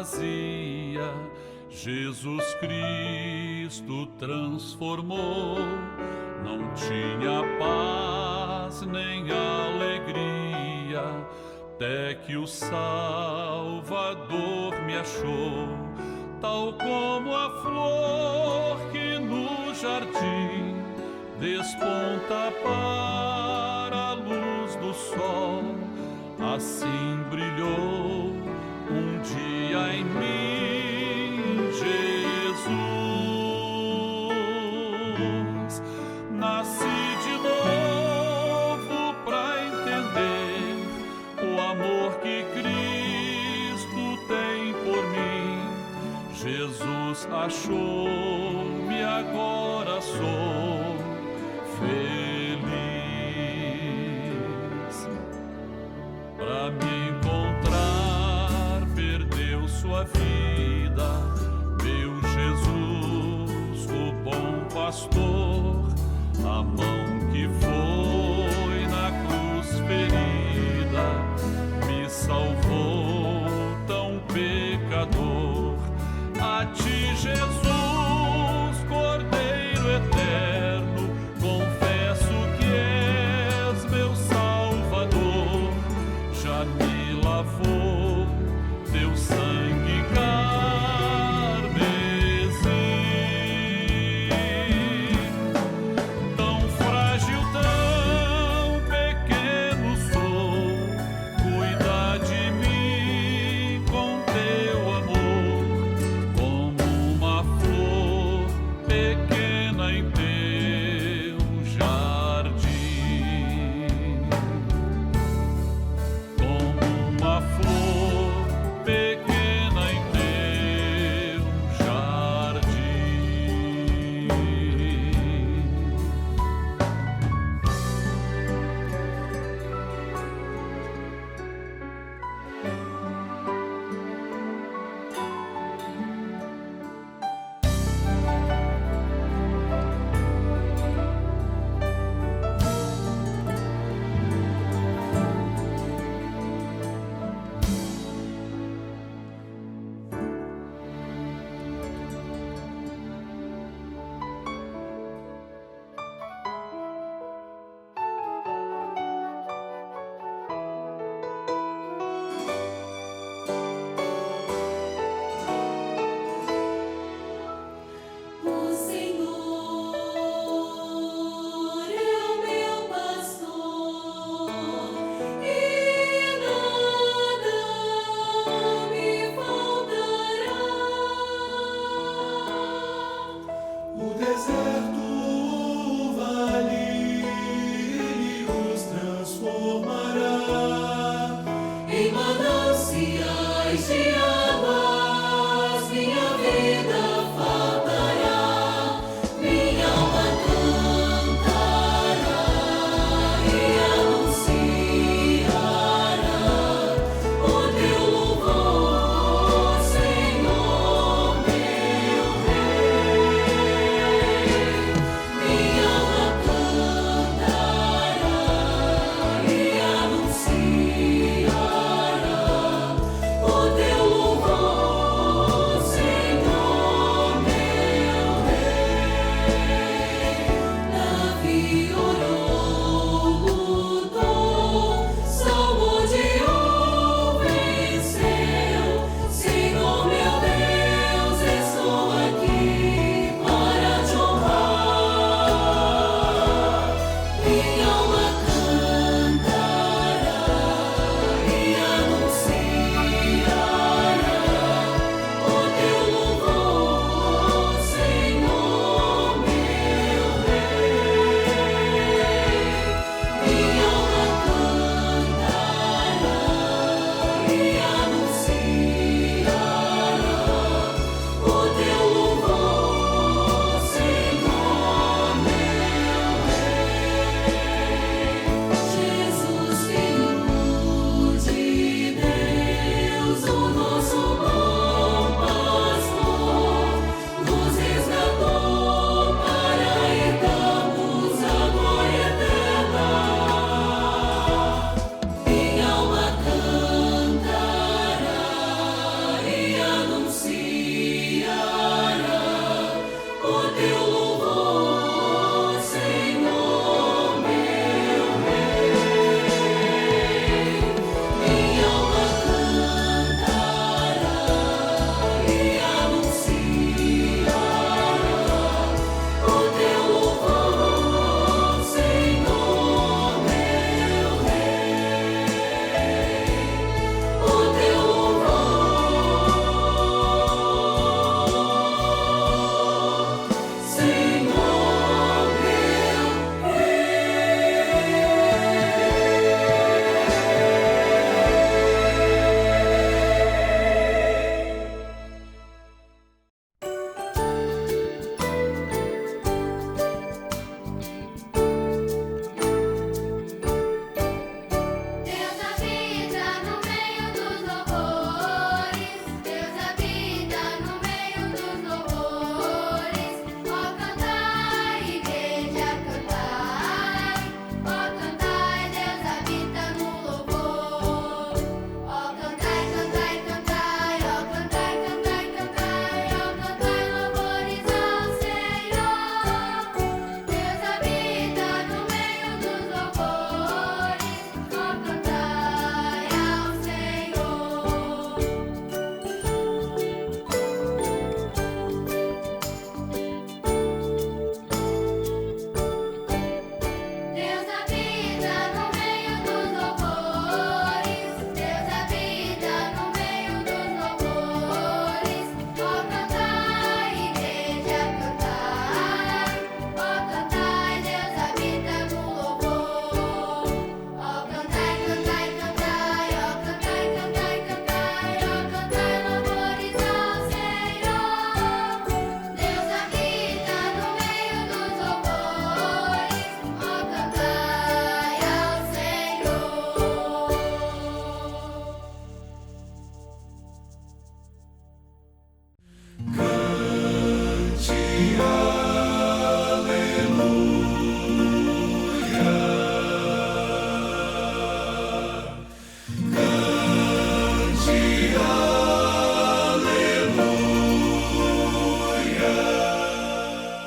vazia, Jesus Cristo transformou. Não tinha paz nem alegria, até que o Salvador me achou. Tal como a flor que no jardim desponta para a luz do sol, assim brilhou um dia em mim Jesus. Nasci de novo para entender o amor que Cristo tem por mim. Jesus achou-me, agora sou feliz. Para me encontrar, perdeu sua vida, meu Jesus, o bom pastor. A mão que foi na cruz ferida me salvou, tão pecador. A ti, Jesus, Cordeiro eterno, confesso que és meu Salvador. Já me lavou teu sangue carmesim. Tão frágil, tão pequeno sou, cuida de mim com teu amor, como uma flor pequena em teu jardim. Como uma flor pequena em teu jardim. O Senhor é o meu pastor e nada me faltará. O deserto, o vale, Ele os transformará. Em mananciais de águas minha vida faltará. Minha alma cantará e anunciará o teu louvor, Senhor meu Rei.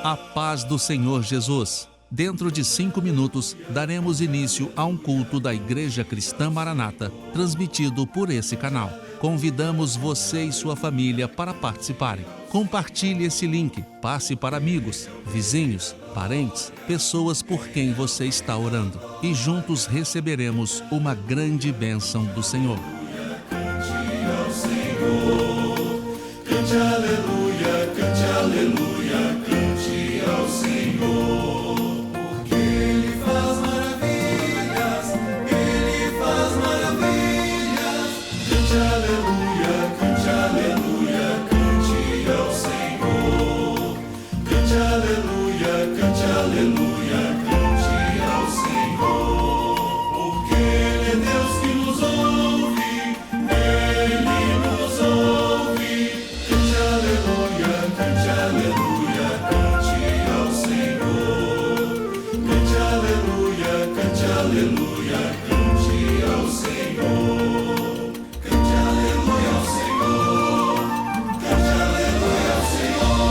A paz do Senhor Jesus. Dentro de 5 minutos, daremos início a um culto da Igreja Cristã Maranata, transmitido por esse canal. Convidamos você e sua família para participarem. Compartilhe esse link, passe para amigos, vizinhos, parentes, pessoas por quem você está orando. E juntos receberemos uma grande bênção do Senhor. Cante ao Senhor, cante aleluia, cante aleluia, cante ao Senhor. Porque Ele faz maravilhas, Ele faz maravilhas. Cante aleluia, cante aleluia, cante ao Senhor. Cante aleluia, cante aleluia, cante ao Senhor. Porque Ele é Deus que nos ouve, Ele nos ouve. Cante aleluia, cante aleluia, cante ao Senhor. Cante aleluia, cante aleluia, cante ao Senhor. Cante aleluia ao Senhor. Cante aleluia ao Senhor.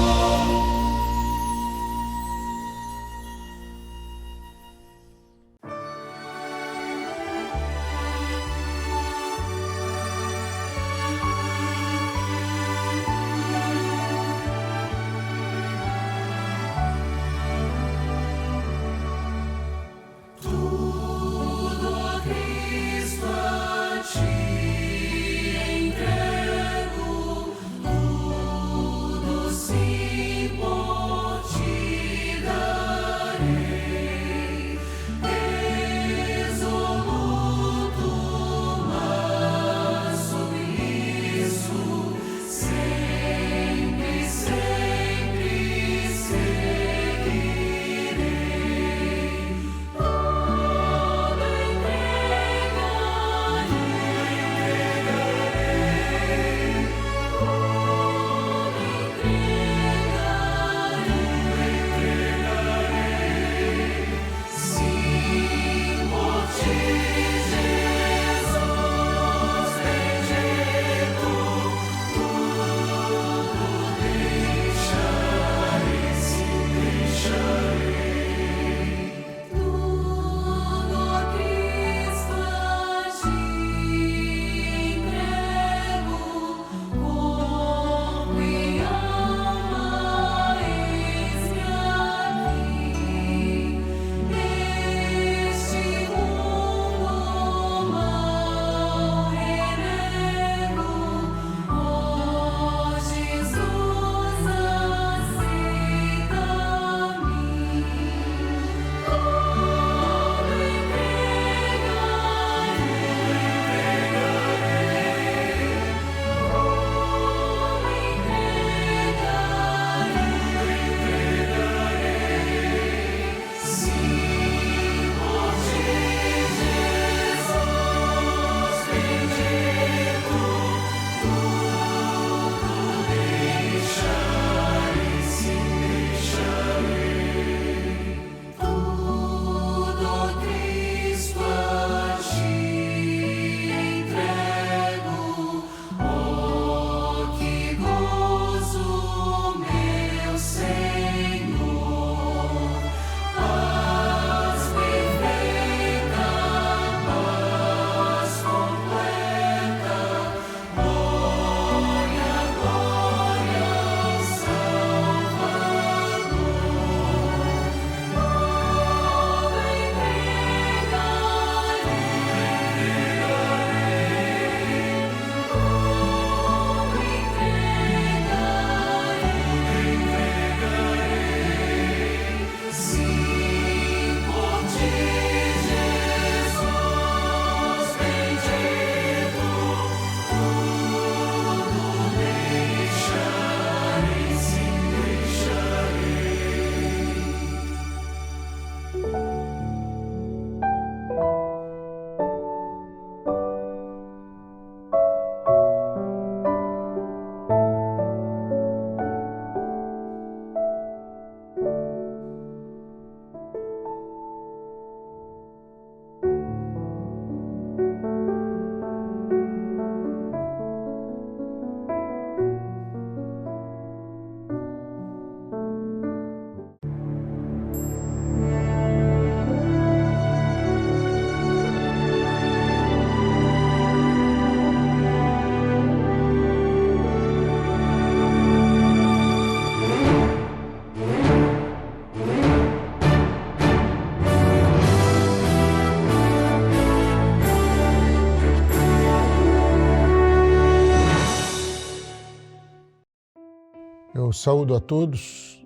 saúdo a todos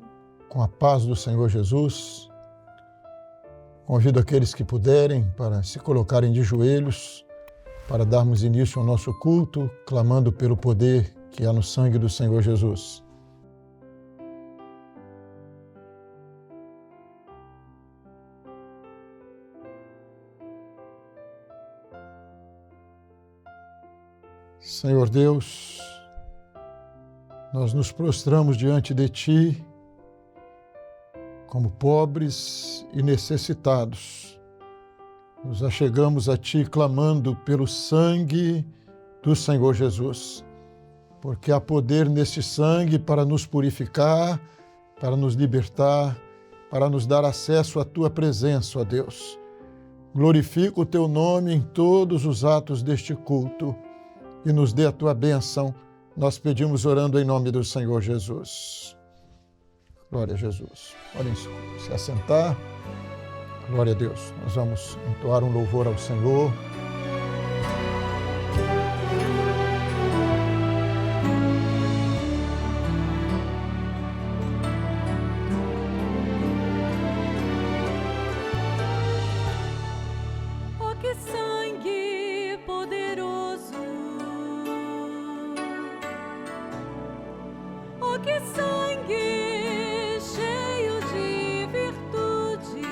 com a paz do Senhor Jesus. Convido aqueles que puderem para se colocarem de joelhos, para darmos início ao nosso culto, clamando pelo poder que há no sangue do Senhor Jesus. Senhor Deus, nós nos prostramos diante de Ti como pobres e necessitados. Nos achegamos a Ti clamando pelo sangue do Senhor Jesus, porque há poder nesse sangue para nos purificar, para nos libertar, para nos dar acesso à Tua presença, ó Deus. Glorifica o Teu nome em todos os atos deste culto e nos dê a Tua bênção. Nós pedimos orando em nome do Senhor Jesus. Glória a Jesus. Podem se assentar. Glória a Deus. Nós vamos entoar um louvor ao Senhor. Oh, que sangue poderoso! Oh, que sangue cheio de virtude,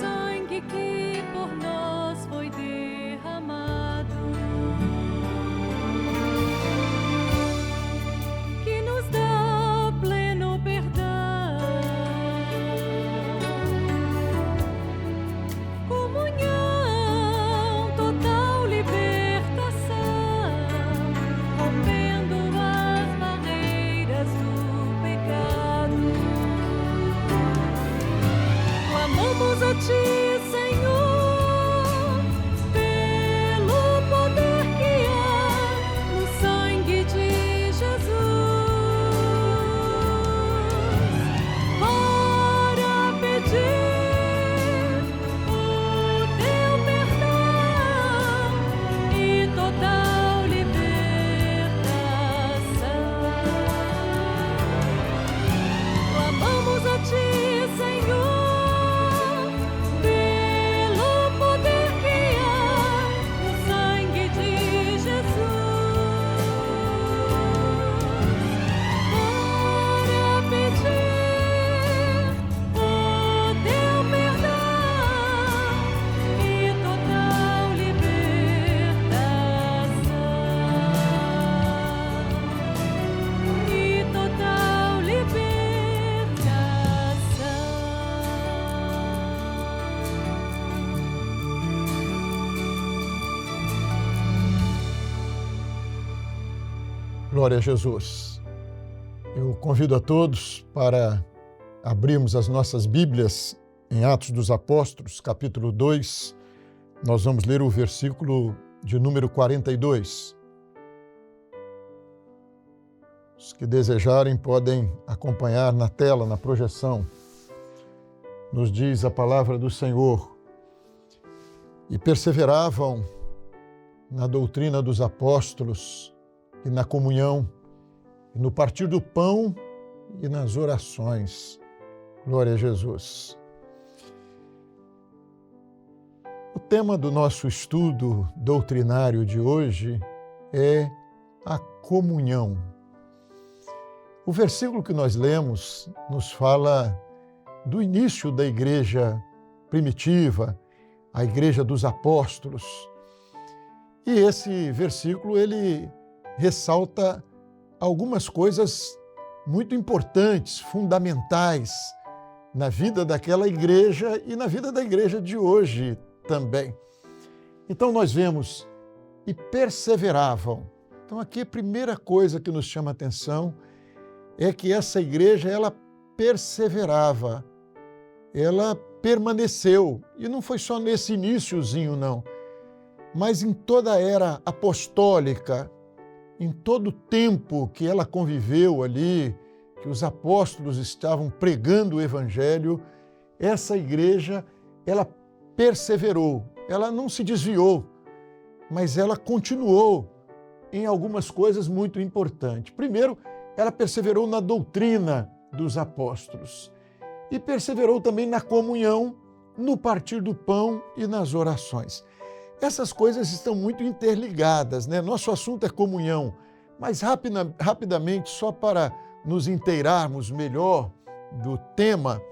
sangue que por nós foi derramado, que nos dá pleno perdão, comunhão, total libertação, rompendo as barreiras do pecado. Clamamos a Ti, Senhor, pelo poder que há no sangue de Jesus, para pedir o Teu perdão e total libertação. Clamamos a Ti, Senhor, pelo poder que há no sangue de Jesus, para pedir o Teu perdão e total libertação. E total Glória a Jesus. Eu convido a todos para abrirmos as nossas Bíblias em Atos dos Apóstolos, capítulo 2. Nós vamos ler o versículo de número 42. Os que desejarem podem acompanhar na tela, na projeção. Nos diz a palavra do Senhor: e perseveravam na doutrina dos apóstolos e na comunhão, e no partir do pão e nas orações. Glória a Jesus. O tema do nosso estudo doutrinário de hoje é a comunhão. O versículo que nós lemos nos fala do início da igreja primitiva, a igreja dos apóstolos. E esse versículo, ele ressalta algumas coisas muito importantes, fundamentais na vida daquela igreja e na vida da igreja de hoje também. Então nós vemos, e perseveravam. Então aqui a primeira coisa que nos chama a atenção é que essa igreja, ela perseverava, ela permaneceu, e não foi só nesse iniciozinho não, mas em toda a era apostólica, em todo o tempo que ela conviveu ali, que os apóstolos estavam pregando o Evangelho, essa igreja, ela perseverou, ela não se desviou, mas ela continuou em algumas coisas muito importantes. Primeiro, ela perseverou na doutrina dos apóstolos e perseverou também na comunhão, no partir do pão e nas orações. Essas coisas estão muito interligadas, né? Nosso assunto é comunhão, mas rapidamente, só para nos inteirarmos melhor do tema,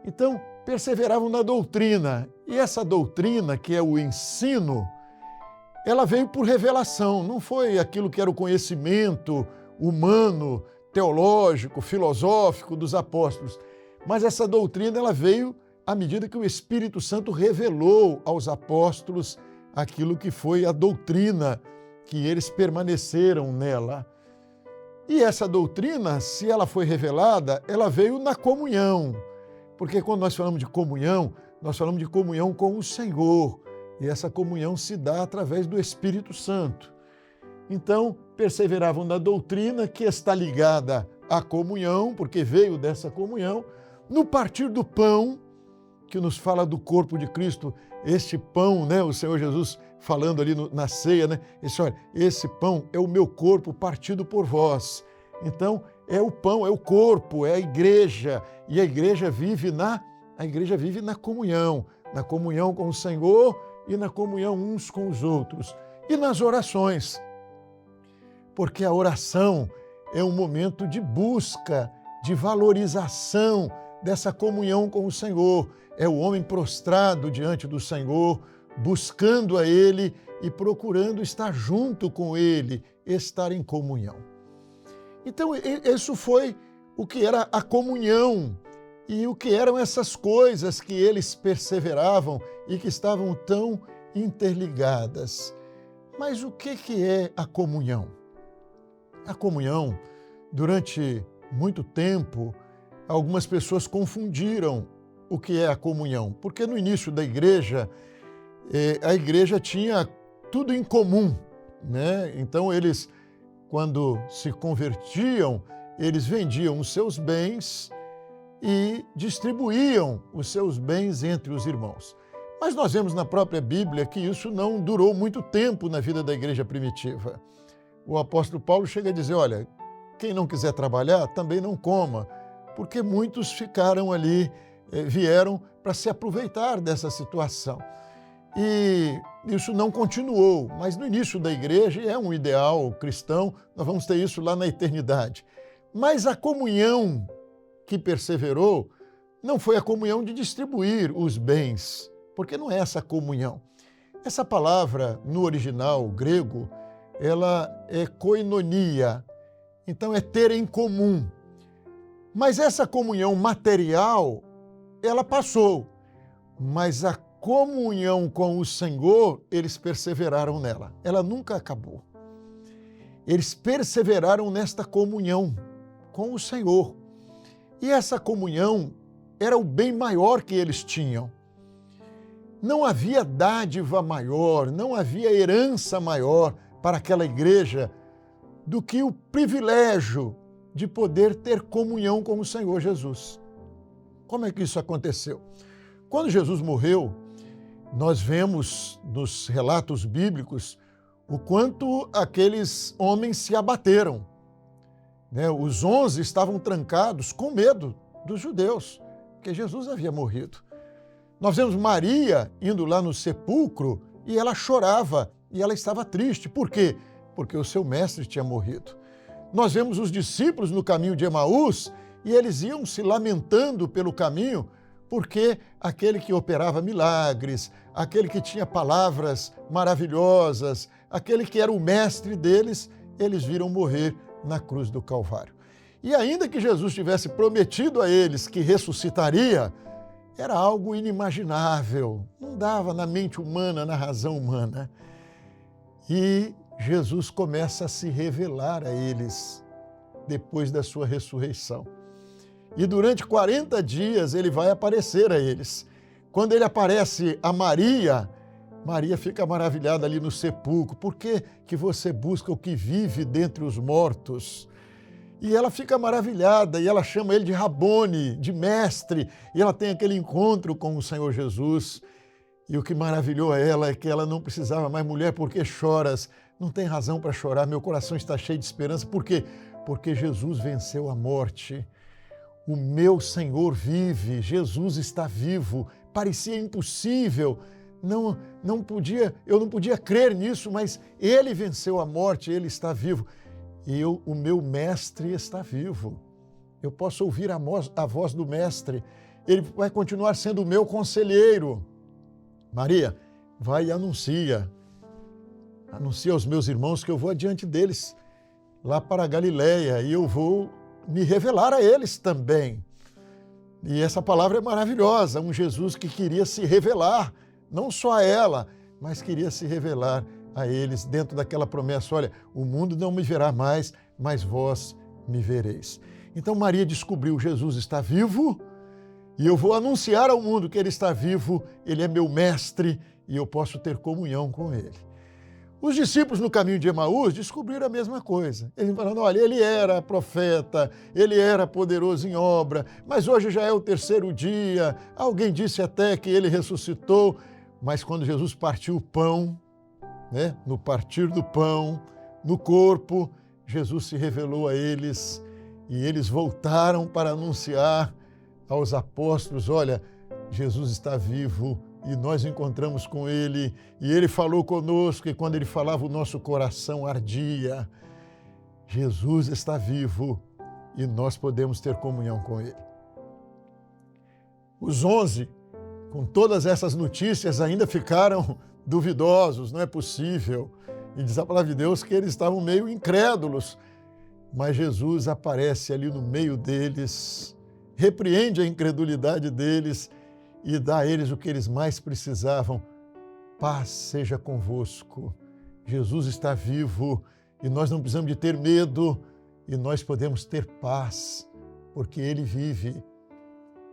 então, perseveravam na doutrina. E essa doutrina, que é o ensino, ela veio por revelação, não foi aquilo que era o conhecimento humano, teológico, filosófico dos apóstolos, mas essa doutrina ela veio à medida que o Espírito Santo revelou aos apóstolos aquilo que foi a doutrina, que eles permaneceram nela. E essa doutrina, se ela foi revelada, ela veio na comunhão, porque quando nós falamos de comunhão, nós falamos de comunhão com o Senhor, e essa comunhão se dá através do Espírito Santo. Então, perseveravam na doutrina que está ligada à comunhão, porque veio dessa comunhão, no partir do pão, que nos fala do corpo de Cristo, este pão, né? O Senhor Jesus falando ali na ceia, né? Olha, esse pão é o meu corpo partido por vós. Então, é o pão, é o corpo, é a igreja, e a igreja vive na comunhão com o Senhor e na comunhão uns com os outros. E nas orações, porque a oração é um momento de busca, de valorização dessa comunhão com o Senhor. É o homem prostrado diante do Senhor, buscando a Ele e procurando estar junto com Ele, estar em comunhão. Então, isso foi o que era a comunhão e o que eram essas coisas que eles perseveravam e que estavam tão interligadas. Mas o que é a comunhão? A comunhão, durante muito tempo, algumas pessoas confundiram o que é a comunhão, porque no início da igreja, a igreja tinha tudo em comum, né? Então eles, quando se convertiam, eles vendiam os seus bens e distribuíam os seus bens entre os irmãos. Mas nós vemos na própria Bíblia que isso não durou muito tempo na vida da igreja primitiva. O apóstolo Paulo chega a dizer, olha, quem não quiser trabalhar, também não coma, porque muitos ficaram ali, vieram para se aproveitar dessa situação. E isso não continuou, mas no início da igreja, é um ideal cristão, nós vamos ter isso lá na eternidade. Mas a comunhão que perseverou não foi a comunhão de distribuir os bens, porque não é essa comunhão. Essa palavra, no original grego, ela é koinonia, então é ter em comum. Mas essa comunhão material, ela passou, mas a comunhão com o Senhor, eles perseveraram nela. Ela nunca acabou. Eles perseveraram nesta comunhão com o Senhor. E essa comunhão era o bem maior que eles tinham. Não havia dádiva maior, não havia herança maior para aquela igreja do que o privilégio de poder ter comunhão com o Senhor Jesus. Como é que isso aconteceu? Quando Jesus morreu, nós vemos nos relatos bíblicos o quanto aqueles homens se abateram, né? Os 11 estavam trancados com medo dos judeus, porque Jesus havia morrido. Nós vemos Maria indo lá no sepulcro e ela chorava e ela estava triste. Por quê? Porque o seu mestre tinha morrido. Nós vemos os discípulos no caminho de Emaús e eles iam se lamentando pelo caminho porque aquele que operava milagres, aquele que tinha palavras maravilhosas, aquele que era o mestre deles, eles viram morrer na cruz do Calvário. E ainda que Jesus tivesse prometido a eles que ressuscitaria, era algo inimaginável, não dava na mente humana, na razão humana. E Jesus começa a se revelar a eles depois da sua ressurreição. E durante 40 dias ele vai aparecer a eles. Quando ele aparece a Maria, Maria fica maravilhada ali no sepulcro. Por que você busca o que vive dentre os mortos? E ela fica maravilhada e ela chama ele de Rabone, de mestre, e ela tem aquele encontro com o Senhor Jesus. E o que maravilhou a ela é que ela não precisava mais, mulher, por que choras? Não tem razão para chorar, meu coração está cheio de esperança. Por quê? porque Jesus venceu a morte. O meu Senhor vive, Jesus está vivo. Parecia impossível, eu não podia crer nisso, mas Ele venceu a morte, Ele está vivo. E o meu Mestre está vivo. Eu posso ouvir a voz do Mestre. Ele vai continuar sendo o meu conselheiro. Maria, vai e anuncia aos meus irmãos que eu vou adiante deles, lá para a Galileia, e eu vou me revelar a eles também. E essa palavra é maravilhosa, um Jesus que queria se revelar, não só a ela, mas queria se revelar a eles dentro daquela promessa: olha, o mundo não me verá mais, mas vós me vereis. Então Maria descobriu: Jesus está vivo e eu vou anunciar ao mundo que Ele está vivo, Ele é meu mestre e eu posso ter comunhão com Ele. Os discípulos no caminho de Emaús descobriram a mesma coisa. Eles falaram: olha, Ele era profeta, Ele era poderoso em obra, mas hoje já é o terceiro dia. Alguém disse até que Ele ressuscitou, mas quando Jesus partiu o pão, no partir do pão, no corpo, Jesus se revelou a eles e eles voltaram para anunciar aos apóstolos: olha, Jesus está vivo e nós encontramos com Ele e Ele falou conosco, e quando Ele falava o nosso coração ardia. Jesus está vivo e nós podemos ter comunhão com Ele. Os 11, com todas essas notícias, ainda ficaram duvidosos, não é possível. E diz a palavra de Deus que eles estavam meio incrédulos, mas Jesus aparece ali no meio deles, repreende a incredulidade deles e dá a eles o que eles mais precisavam: paz seja convosco. Jesus está vivo e nós não precisamos de ter medo e nós podemos ter paz, porque Ele vive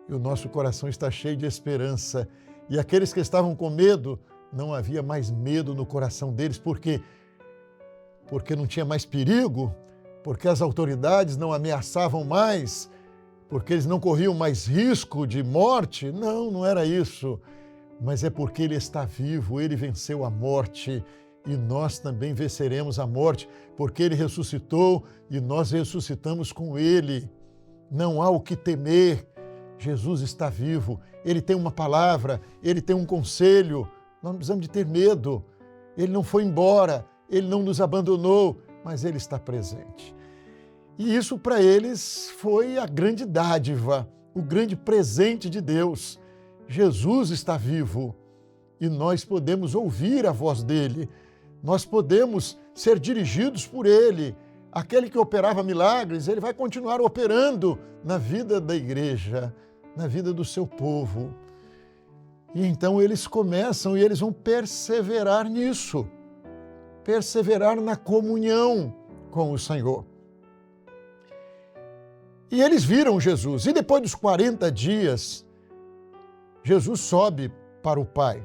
e o nosso coração está cheio de esperança. E aqueles que estavam com medo, não havia mais medo no coração deles. Por quê? Porque não tinha mais perigo, porque as autoridades não ameaçavam mais, porque eles não corriam mais risco de morte. Não, não era isso. Mas é porque Ele está vivo, Ele venceu a morte e nós também venceremos a morte, porque Ele ressuscitou e nós ressuscitamos com Ele. Não há o que temer. Jesus está vivo, Ele tem uma palavra, Ele tem um conselho. Nós não precisamos de ter medo. Ele não foi embora, Ele não nos abandonou, mas Ele está presente. E isso para eles foi a grande dádiva, o grande presente de Deus. Jesus está vivo e nós podemos ouvir a voz dEle, nós podemos ser dirigidos por Ele. Aquele que operava milagres, Ele vai continuar operando na vida da igreja, na vida do seu povo. E então eles começam e eles vão perseverar nisso, perseverar na comunhão com o Senhor. E eles viram Jesus, e depois dos 40 dias, Jesus sobe para o Pai.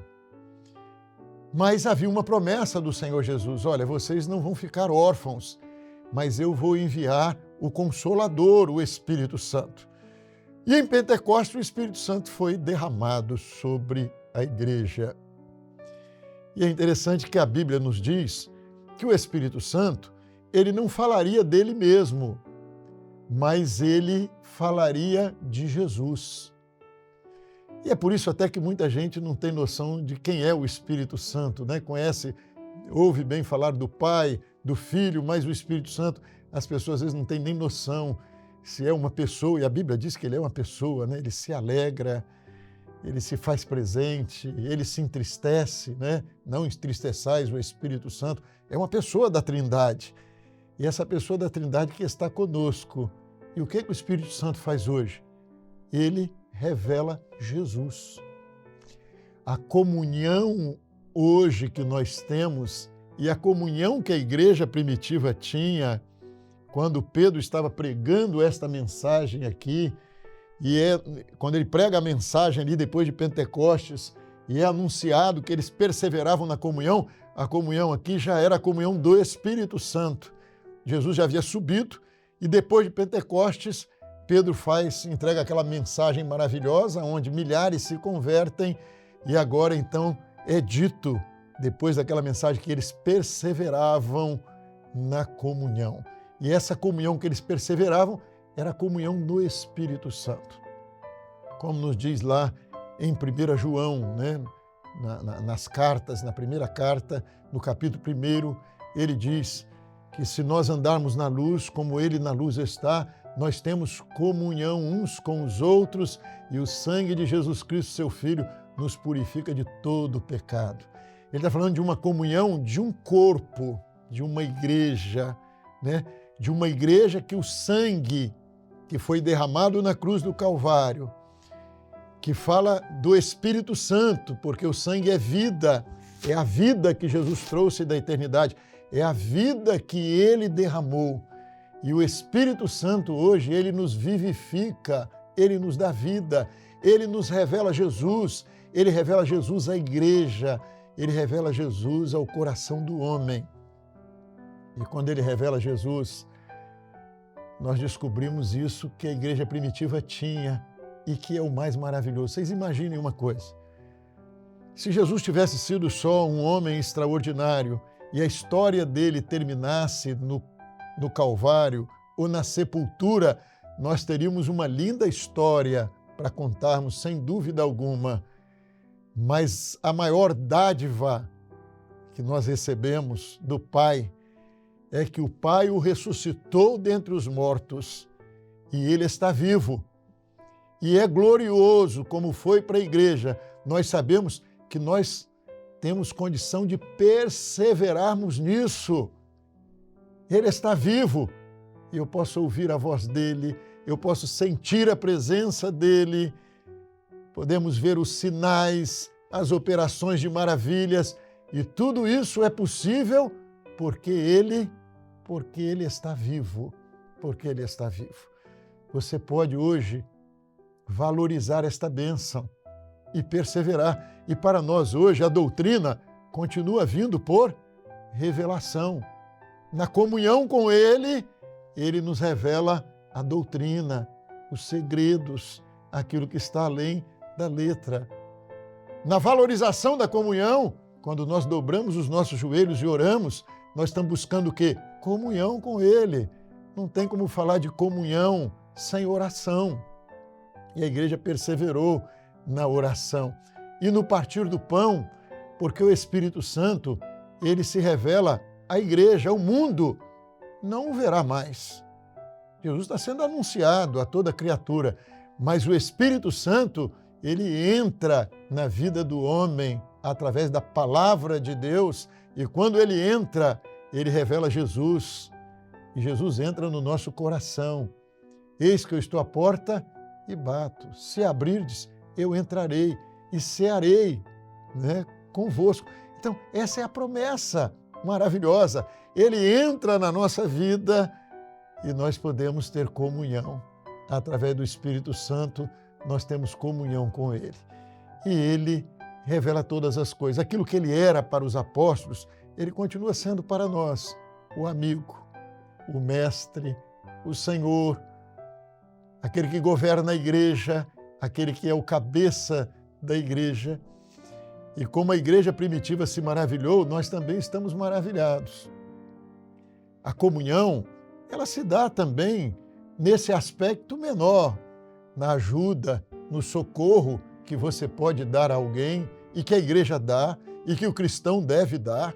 Mas havia uma promessa do Senhor Jesus: olha, vocês não vão ficar órfãos, mas eu vou enviar o Consolador, o Espírito Santo. E em Pentecostes o Espírito Santo foi derramado sobre a igreja. E é interessante que a Bíblia nos diz que o Espírito Santo, ele não falaria dele mesmo, mas ele falaria de Jesus. E é por isso até que muita gente não tem noção de quem é o Espírito Santo, ouve bem falar do Pai, do Filho, mas o Espírito Santo, as pessoas às vezes não têm nem noção se é uma pessoa, e a Bíblia diz que ele é uma pessoa, Ele se alegra, ele se faz presente, ele se entristece, Não entristeçais o Espírito Santo. É uma pessoa da Trindade. E essa pessoa da Trindade que está conosco. E o que o Espírito Santo faz hoje? Ele revela Jesus. A comunhão hoje que nós temos e a comunhão que a igreja primitiva tinha, quando Pedro estava pregando esta mensagem aqui, quando ele prega a mensagem ali depois de Pentecostes, e é anunciado que eles perseveravam na comunhão, a comunhão aqui já era a comunhão do Espírito Santo. Jesus já havia subido e depois de Pentecostes, Pedro entrega aquela mensagem maravilhosa onde milhares se convertem e agora então é dito, depois daquela mensagem, que eles perseveravam na comunhão. E essa comunhão que eles perseveravam era a comunhão no Espírito Santo. Como nos diz lá em 1 João, né? Nas cartas, na primeira carta, no capítulo 1, ele diz que se nós andarmos na luz, como ele na luz está, nós temos comunhão uns com os outros e o sangue de Jesus Cristo, seu Filho, nos purifica de todo pecado. Ele está falando de uma comunhão de um corpo, de uma igreja, né? De uma igreja que o sangue que foi derramado na cruz do Calvário, que fala do Espírito Santo, porque o sangue é vida, é a vida que Jesus trouxe da eternidade, é a vida que ele derramou. E o Espírito Santo hoje, ele nos vivifica, ele nos dá vida, ele nos revela Jesus, ele revela Jesus à igreja, ele revela Jesus ao coração do homem. E quando ele revela Jesus, nós descobrimos isso que a igreja primitiva tinha e que é o mais maravilhoso. Vocês imaginem uma coisa. Se Jesus tivesse sido só um homem extraordinário e a história dele terminasse no Calvário ou na sepultura, nós teríamos uma linda história para contarmos, sem dúvida alguma. Mas a maior dádiva que nós recebemos do Pai é que o Pai o ressuscitou dentre os mortos e ele está vivo. E é glorioso, como foi para a igreja. Nós sabemos que nós temos condição de perseverarmos nisso. Ele está vivo. Eu posso ouvir a voz dele, eu posso sentir a presença dele, podemos ver os sinais, as operações de maravilhas, e tudo isso é possível porque ele está vivo, porque ele está vivo. Você pode hoje valorizar esta bênção e perseverar. E para nós hoje a doutrina continua vindo por revelação. Na comunhão com ele, ele nos revela a doutrina, os segredos, aquilo que está além da letra. Na valorização da comunhão, quando nós dobramos os nossos joelhos e oramos, nós estamos buscando o quê? Comunhão com ele. Não tem como falar de comunhão sem oração. E a igreja perseverou na oração. E no partir do pão, porque o Espírito Santo, ele se revela à igreja, ao mundo, não o verá mais. Jesus está sendo anunciado a toda criatura, mas o Espírito Santo, ele entra na vida do homem através da palavra de Deus, e quando ele entra, ele revela Jesus, e Jesus entra no nosso coração. Eis que eu estou à porta e bato. Se abrirdes, eu entrarei e cearei, né, convosco. Então, essa é a promessa maravilhosa. Ele entra na nossa vida e nós podemos ter comunhão. Através do Espírito Santo, nós temos comunhão com ele. E ele revela todas as coisas. Aquilo que ele era para os apóstolos, ele continua sendo para nós o amigo, o mestre, o Senhor, aquele que governa a igreja, aquele que é o cabeça da igreja. E como a igreja primitiva se maravilhou, nós também estamos maravilhados. A comunhão, ela se dá também nesse aspecto menor, na ajuda, no socorro que você pode dar a alguém e que a igreja dá e que o cristão deve dar,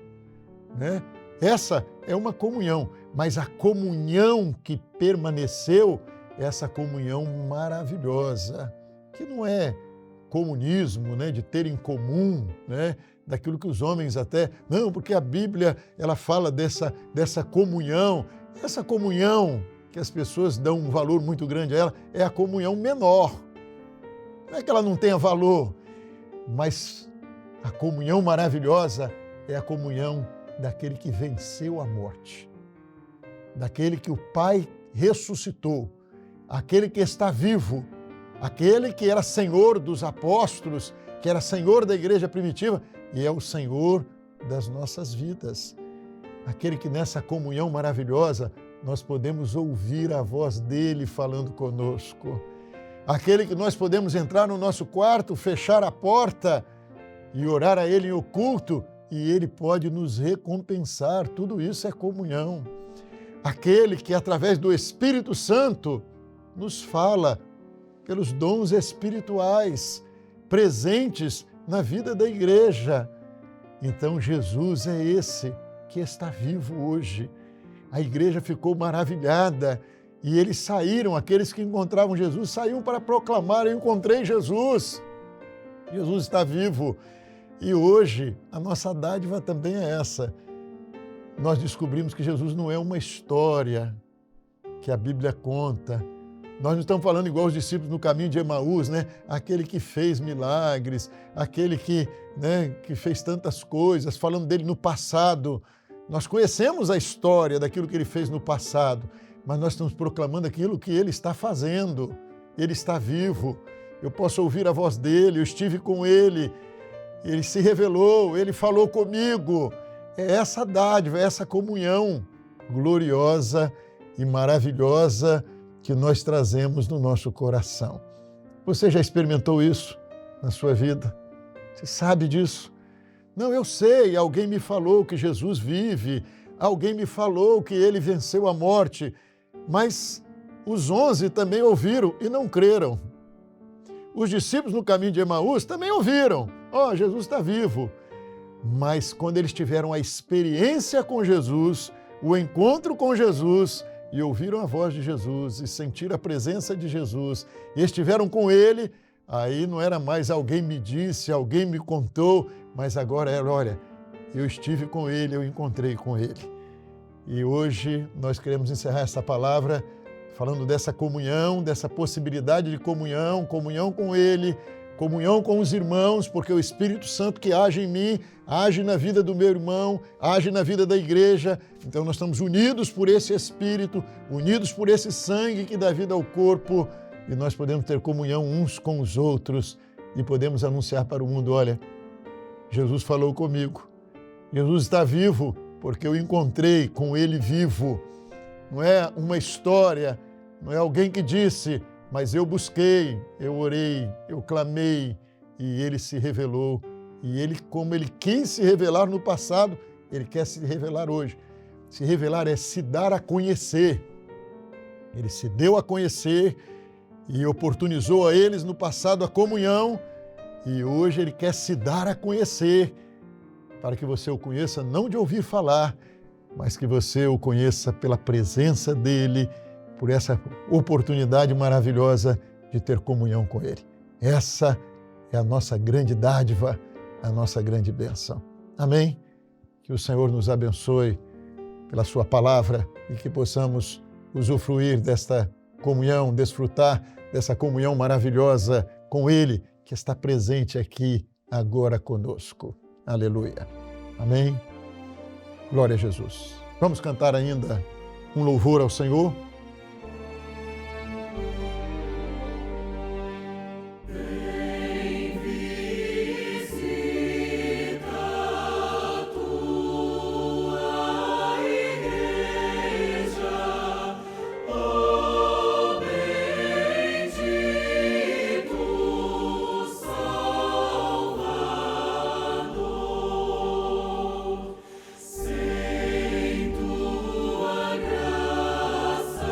né? Essa é uma comunhão, mas a comunhão que permaneceu, essa comunhão maravilhosa, que não é comunismo, né, de ter em comum, né, daquilo que os homens até... Não, porque a Bíblia ela fala dessa comunhão. Essa comunhão que as pessoas dão um valor muito grande a ela é a comunhão menor. Não é que ela não tenha valor, mas a comunhão maravilhosa é a comunhão daquele que venceu a morte, daquele que o Pai ressuscitou, aquele que está vivo, aquele que era Senhor dos apóstolos, que era Senhor da igreja primitiva e é o Senhor das nossas vidas. Aquele que nessa comunhão maravilhosa nós podemos ouvir a voz dele falando conosco. Aquele que nós podemos entrar no nosso quarto, fechar a porta e orar a ele em oculto e ele pode nos recompensar. Tudo isso é comunhão. aquele que, através do Espírito Santo, nos fala pelos dons espirituais presentes na vida da igreja. Então, Jesus é esse que está vivo hoje. A igreja ficou maravilhada e eles saíram, aqueles que encontravam Jesus, saíram para proclamar: eu encontrei Jesus. Jesus está vivo. E hoje a nossa dádiva também é essa. Nós descobrimos que Jesus não é uma história que a Bíblia conta. Nós não estamos falando igual os discípulos no caminho de Emaús, né? Aquele que fez milagres, aquele que fez tantas coisas, falando dele no passado. Nós conhecemos a história daquilo que ele fez no passado, mas nós estamos proclamando aquilo que ele está fazendo. Ele está vivo. Eu posso ouvir a voz dele, eu estive com ele, ele se revelou, ele falou comigo. É essa dádiva, é essa comunhão gloriosa e maravilhosa que nós trazemos no nosso coração. Você já experimentou isso na sua vida? Você sabe disso? Não, eu sei, alguém me falou que Jesus vive, alguém me falou que ele venceu a morte, mas os 11 também ouviram e não creram. Os discípulos no caminho de Emaús também ouviram: ó, Jesus está vivo. Mas quando eles tiveram a experiência com Jesus, o encontro com Jesus, e ouviram a voz de Jesus, e sentiram a presença de Jesus, e estiveram com ele, aí não era mais alguém me disse, alguém me contou, mas agora era: olha, eu estive com ele, eu encontrei com ele. E hoje nós queremos encerrar essa palavra falando dessa comunhão, dessa possibilidade de comunhão, comunhão com ele, comunhão com os irmãos, porque o Espírito Santo que age em mim, age na vida do meu irmão, age na vida da igreja. Então nós estamos unidos por esse Espírito, unidos por esse sangue que dá vida ao corpo, e nós podemos ter comunhão uns com os outros e podemos anunciar para o mundo: olha, Jesus falou comigo, Jesus está vivo, porque eu encontrei com ele vivo. Não é uma história, não é alguém que disse, mas eu busquei, eu orei, eu clamei e ele se revelou. E ele, como ele quis se revelar no passado, ele quer se revelar hoje. Se revelar é se dar a conhecer. Ele se deu a conhecer e oportunizou a eles no passado a comunhão, e hoje ele quer se dar a conhecer, para que você o conheça não de ouvir falar, mas que você o conheça pela presença dele, por essa oportunidade maravilhosa de ter comunhão com ele. Essa é a nossa grande dádiva, a nossa grande bênção. Amém? Que o Senhor nos abençoe pela sua palavra e que possamos usufruir desta comunhão, desfrutar dessa comunhão maravilhosa com ele, que está presente aqui agora conosco. Aleluia. Amém? Glória a Jesus. Vamos cantar ainda um louvor ao Senhor. Sem tua graça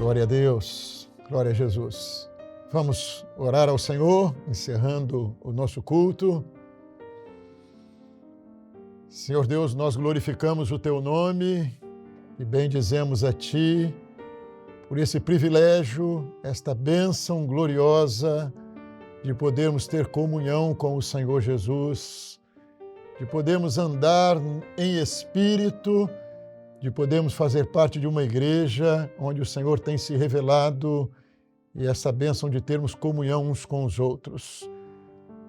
Glória a Deus, glória a Jesus. Vamos orar ao Senhor, encerrando o nosso culto. Senhor Deus, nós glorificamos o Teu nome e bendizemos a Ti por esse privilégio, esta bênção gloriosa de podermos ter comunhão com o Senhor Jesus, de podermos andar em espírito, de podermos fazer parte de uma igreja onde o Senhor tem se revelado e essa bênção de termos comunhão uns com os outros.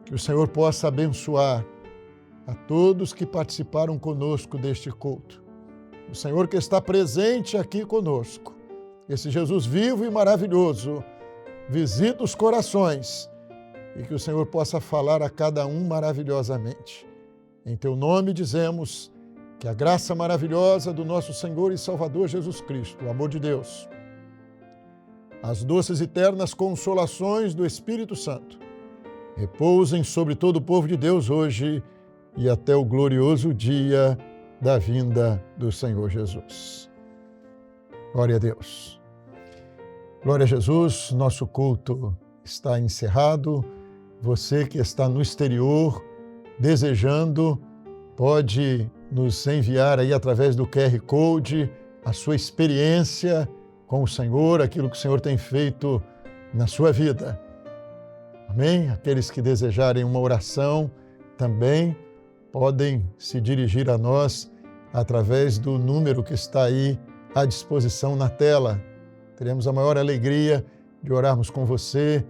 Que o Senhor possa abençoar a todos que participaram conosco deste culto. O Senhor que está presente aqui conosco, esse Jesus vivo e maravilhoso, visita os corações e que o Senhor possa falar a cada um maravilhosamente. Em Teu nome dizemos que a graça maravilhosa do nosso Senhor e Salvador Jesus Cristo, o amor de Deus, as doces e ternas consolações do Espírito Santo, repousem sobre todo o povo de Deus hoje e até o glorioso dia da vinda do Senhor Jesus. Glória a Deus. Glória a Jesus, nosso culto está encerrado. Você que está no exterior, desejando, pode nos enviar aí através do QR Code a sua experiência com o Senhor, aquilo que o Senhor tem feito na sua vida. Amém? Aqueles que desejarem uma oração também podem se dirigir a nós através do número que está aí à disposição na tela. Teremos a maior alegria de orarmos com você,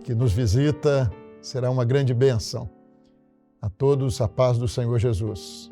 que nos visita, será uma grande bênção. A todos, a paz do Senhor Jesus.